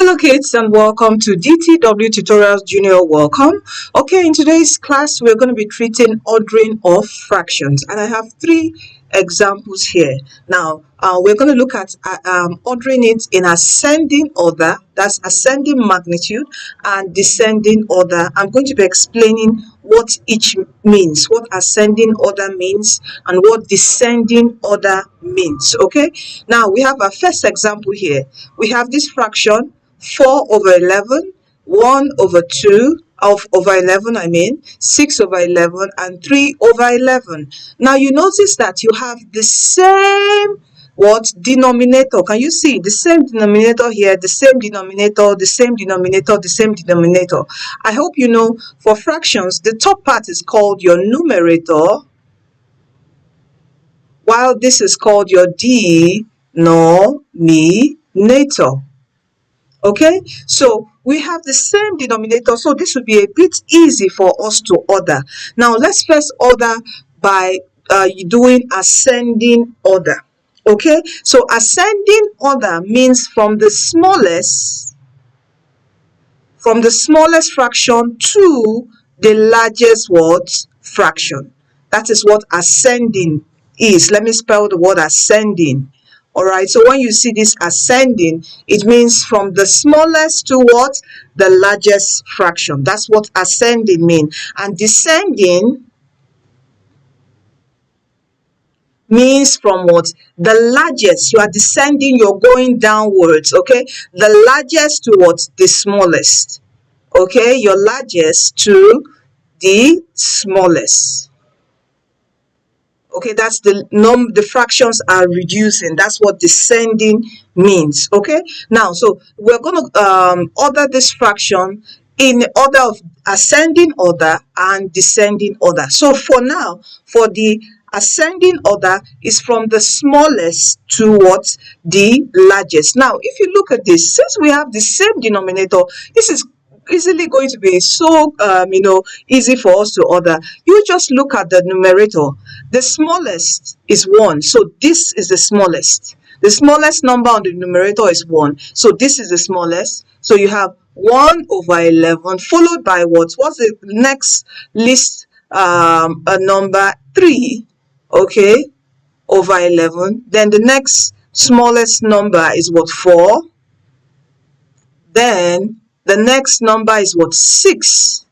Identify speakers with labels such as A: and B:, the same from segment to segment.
A: Hello kids and welcome to DTW Tutorials Junior. Welcome. Okay, in today's class we're going to be treating ordering of fractions, and I have three examples here. Now we're going to look at ordering it in ascending order, that's ascending magnitude, and descending order. I'm going to be explaining what each means, what ascending order means and what descending order means. Okay, now we have our first example here. We have this fraction 4/11, 1/2 of over 11, 6/11, and 3/11. Now you notice that you have the same denominator. Can you see the same denominator here, the same denominator, the same denominator, the same denominator? I hope you know for fractions the top part is called your numerator, while this is called your denominator. Okay, so we have the same denominator, so this will be a bit easy for us to order. Now let's first order by doing ascending order. Okay, so ascending order means from the smallest fraction to the largest fraction. That is what ascending is. Let me spell the word ascending. All right, so when you see this ascending, it means from the smallest to the largest fraction. That's what ascending means. And descending means from the largest. You are descending, you're going downwards. Okay, the largest to the smallest. Okay, your largest to the smallest. Okay, that's the fractions are reducing. That's what descending means. Okay, now so we're going to order this fraction in order of ascending order and descending order. So for now, for the ascending order is from the smallest to the largest. Now if you look at this, since we have the same denominator, this is easily going to be so easy for us to order. You just look at the numerator. The smallest is 1, so this is the smallest. The smallest number on the numerator is 1, so this is the smallest. So you have 1/11 followed by what's the next least number? 3. Okay, over 11. Then the next smallest number is 4. Then the next number is 6.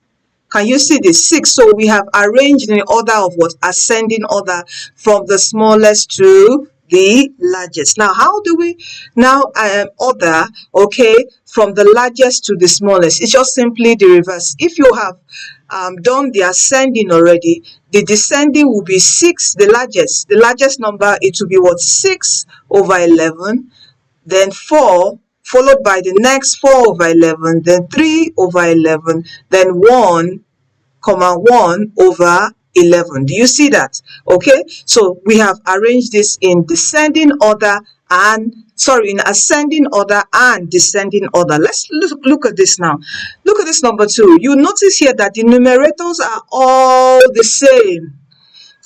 A: Can you see the 6? So we have arranged in the order of ascending order from the smallest to the largest. Now how do we now order, okay, from the largest to the smallest? It's just simply the reverse. If you have done the ascending already, the descending will be 6. The largest number, it will be 6/11, then 4, followed by the next 4/11, then 3/11, then 1/1/11. Do you see that? Okay, so we have arranged this in ascending order and descending order. Let's look at this now. Look at this number 2. You notice here that the numerators are all the same.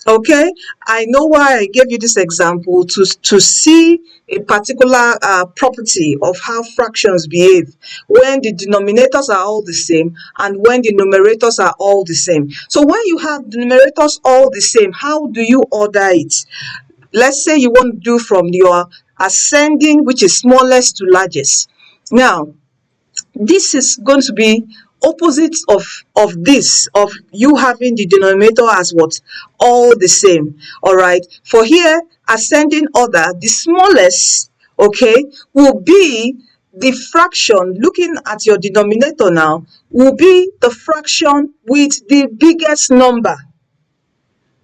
A: Okay, I know why I gave you this example, to see a particular property of how fractions behave when the denominators are all the same and when the numerators are all the same. So when you have the numerators all the same, how do you order it? Let's say you want to do from your ascending, which is smallest to largest. Now this is going to be opposite of you having the denominator as all the same. All right, for here ascending order, the smallest, okay, will be the fraction. Looking at your denominator now, will be the fraction with the biggest number.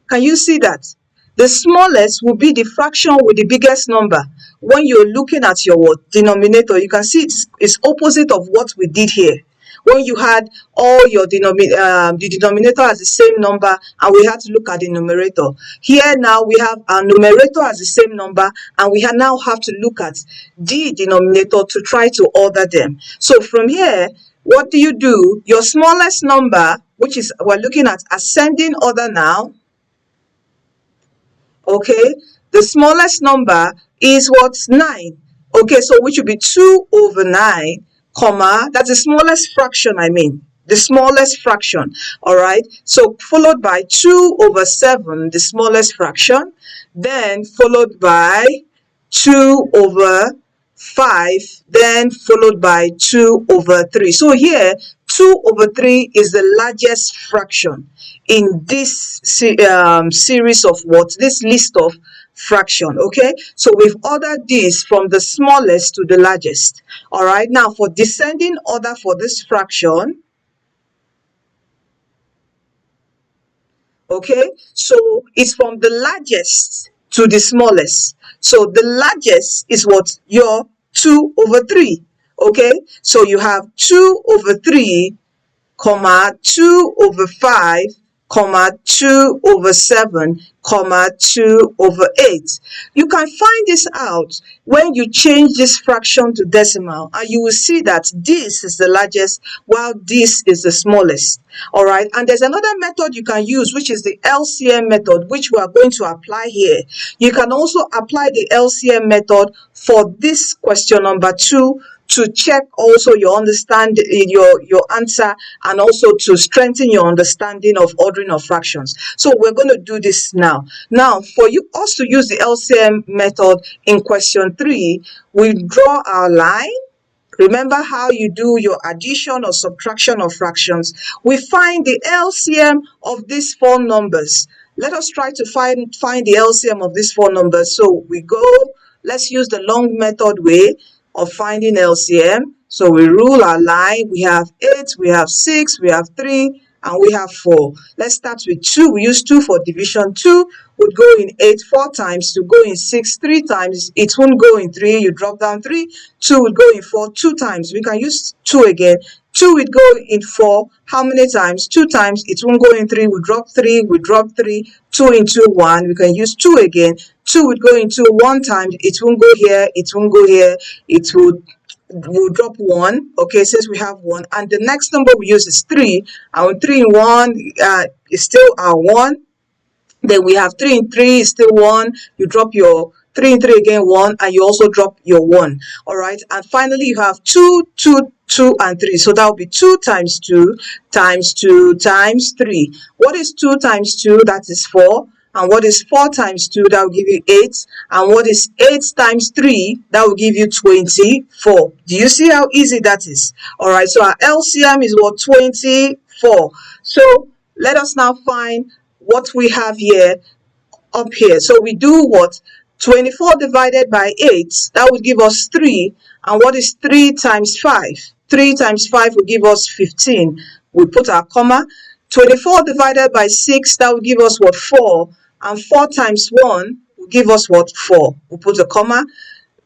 A: Can you see that? The smallest will be the fraction with the biggest number. When you're looking at your denominator, you can see it's opposite of what we did here. When you had all your the denominator has the same number and we had to look at the numerator. Here now we have our numerator has the same number and we now have to look at the denominator to try to order them. So from here, what do? Your smallest number, which is, we're looking at ascending order now. Okay, the smallest number is 9. Okay, so which will be 2/9 comma, that's the smallest fraction, I mean, the smallest fraction, all right? So followed by 2 over 7, the smallest fraction, then followed by 2 over 5, then followed by 2 over 3. So here, 2 over 3 is the largest fraction in this series of what? This list of fraction, okay? So we've ordered this from the smallest to the largest, all right? Now for descending order for this fraction, okay, so it's from the largest to the smallest. So the largest is what? Your 2 over 3, okay? So you have 2 over 3, comma, 2 over 5, comma, 2 over 7, comma, 2 over 8. You can find this out when you change this fraction to decimal, and you will see that this is the largest while this is the smallest. All right, and there's another method you can use, which is the LCM method, which we are going to apply here. You can also apply the LCM method for this question number 2 to check also your understanding, your answer, and also to strengthen your understanding of ordering of fractions. So we're going to do this now. Now, for you us to use the LCM method in question 3, we draw our line. Remember how you do your addition or subtraction of fractions. We find the LCM of these 4 numbers. Let us try to find the LCM of these 4 numbers. So we go, let's use the long method way of finding LCM. So we rule our line. We have 8, we have 6, we have 3, and we have 4. Let's start with 2. We use 2 for division. 2 would go in 8 4 times, to go in 6 3 times. It won't go in 3. You drop down 3. 2 would go in 4 2 times. We can use 2 again. 2 would go in 4. How many times? 2 times. It won't go in 3. We drop 3. We drop 3. 2 into 1. We can use 2 again. 2 would go into 1 time. It won't go here. It won't go here. It would we'll drop 1, okay, since we have 1, and the next number we use is 3, and 3 in 1 is still our 1. Then we have 3 in 3 is still 1. You drop your 3 in 3 again, 1, and you also drop your 1. All right, and finally you have 2, 2, 2, and 3. So that will be 2 times 2 times 2 times 3. What is 2 times 2? That is 4. And what is 4 times 2? That will give you 8. And what is 8 times 3? That will give you 24. Do you see how easy that is? All right, so our LCM is what? 24. So let us now find what we have here up here. So we do what? 24 divided by 8, that would give us 3. And what is 3 times 5? 3 times 5 will give us 15. We put our comma. 24 divided by 6, that will give us what? 4. And 4 times 1 will give us what? 4. We'll put a comma.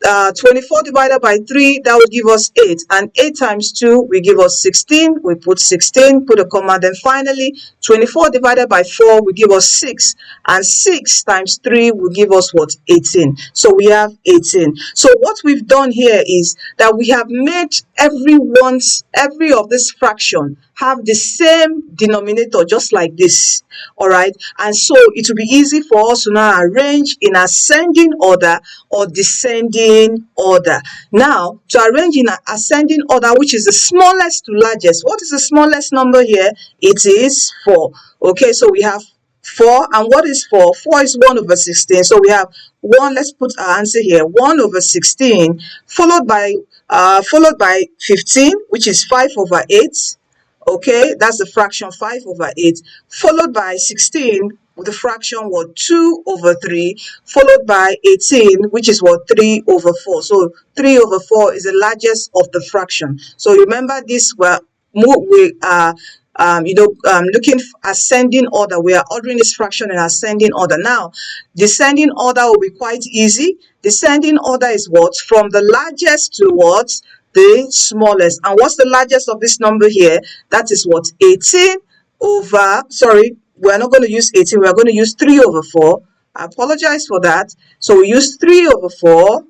A: 24 divided by 3, that will give us 8. And 8 times 2 will give us 16. We put 16, put a comma. Then finally, 24 divided by 4 will give us 6. And 6 times 3 will give us what? 18. So we have 18. So what we've done here is that we have made every of this fraction have the same denominator, just like this. All right, and so it will be easy for us to now arrange in ascending order or descending order. Now, to arrange in ascending order, which is the smallest to largest, what is the smallest number here? It is 4. Okay, so we have 4, and what is 4? 4 is 1 over 16. So we have 1. Let's put our answer here. 1 over 16, followed by 15, which is 5 over 8. Okay, that's the fraction 5 over 8, followed by 16 with the fraction what? 2 over 3, followed by 18, which is what? 3 over 4. So 3 over 4 is the largest of the fraction. So remember this, we are looking ascending order. We are ordering this fraction in ascending order. Now, descending order will be quite easy. Descending order is what? From the largest to what? The smallest. And what's the largest of this number here? That is what? 18 over, sorry, we're not going to use 18, we're going to use 3 over 4. I apologize for that. So we use 3 over 4,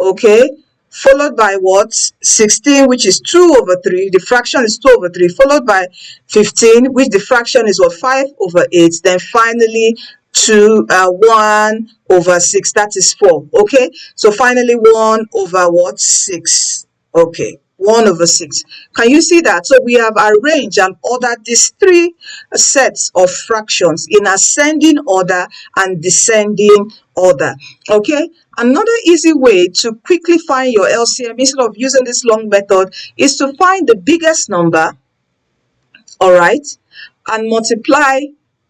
A: okay, followed by what? 16, which is 2 over 3. The fraction is 2 over 3, followed by 15, which the fraction is what? 5 over 8. Then finally, 1 over 6, that is 4. Okay, so finally 1 over what? 6. Okay, 1 over 6. Can you see that? So we have arranged and ordered these 3 sets of fractions in ascending order and descending order. Okay, another easy way to quickly find your LCM instead of using this long method is to find the biggest number, all right, and multiply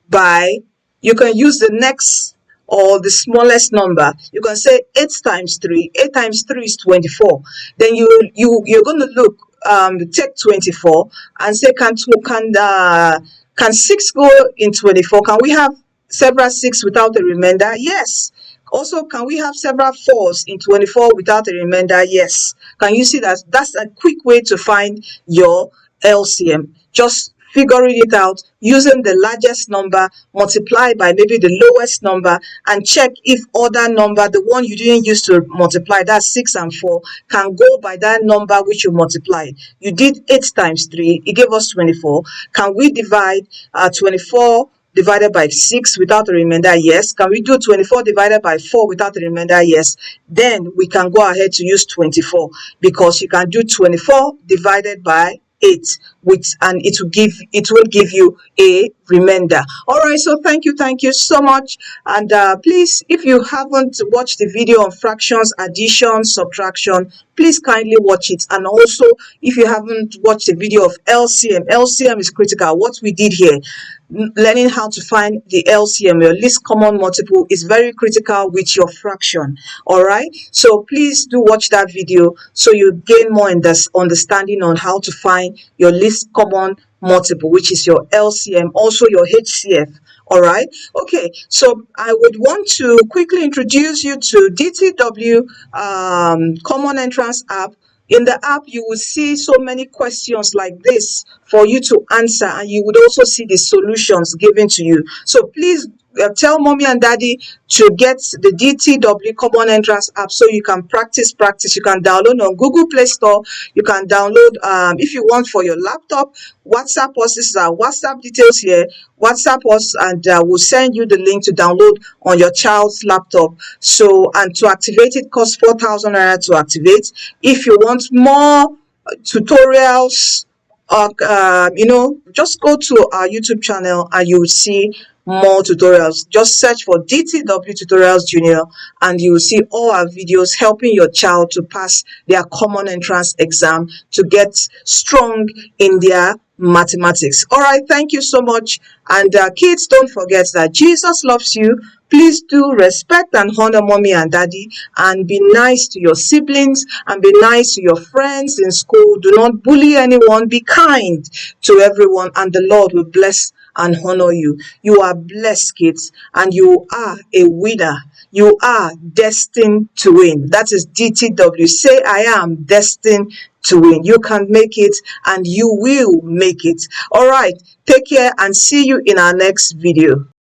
A: by, you can use the next or the smallest number. You can say 8 times 3. 8 times 3 is 24. Then you're going to look, take 24 and say, can 6 go in 24? Can we have several 6 without a remainder? Yes. Also, can we have several 4s in 24 without a remainder? Yes. Can you see that? That's a quick way to find your LCM. Just figuring it out using the largest number, multiply by maybe the lowest number, and check if other number, the one you didn't use to multiply, that's 6 and 4, can go by that number which you multiplied. You did 8 times 3, it gave us 24. Can we divide 24 divided by 6 without a remainder? Yes. Can we do 24 divided by 4 without a remainder? Yes. Then we can go ahead to use 24, because you can do 24 divided by 8 and it will give you a remainder. All right, so thank you so much. And please, if you haven't watched the video on fractions, addition, subtraction, please kindly watch it. And also, if you haven't watched the video of LCM is critical. What we did here, learning how to find the LCM, your least common multiple, is very critical with your fraction. All right, so please do watch that video so you gain more in this understanding on how to find your least common multiple, which is your LCM, also your HCF. All right, okay, so I would want to quickly introduce you to DTW Common Entrance app. In the app, you will see so many questions like this for you to answer, and you would also see the solutions given to you. So please tell mommy and daddy to get the DTW Common Entrance app so you can practice. You can download on Google Play Store. You can download if you want for your laptop. WhatsApp us. This is our WhatsApp details here. WhatsApp us and we'll send you the link to download on your child's laptop. So, and to activate it costs 4,000 naira to activate. If you want more tutorials, just go to our YouTube channel and you will see more tutorials. Just search for DTW Tutorials Junior and you will see all our videos helping your child to pass their common entrance exam, to get strong in their mathematics. All right, thank you so much. And kids, don't forget that Jesus loves you. Please do respect and honor mommy and daddy, and be nice to your siblings and be nice to your friends in school. Do not bully anyone. Be kind to everyone, and the Lord will bless and honor you. You are blessed, kids, and you are a winner. You are destined to win. That is DTW. Say, I am destined to win. You can make it and you will make it. All right, take care and see you in our next video.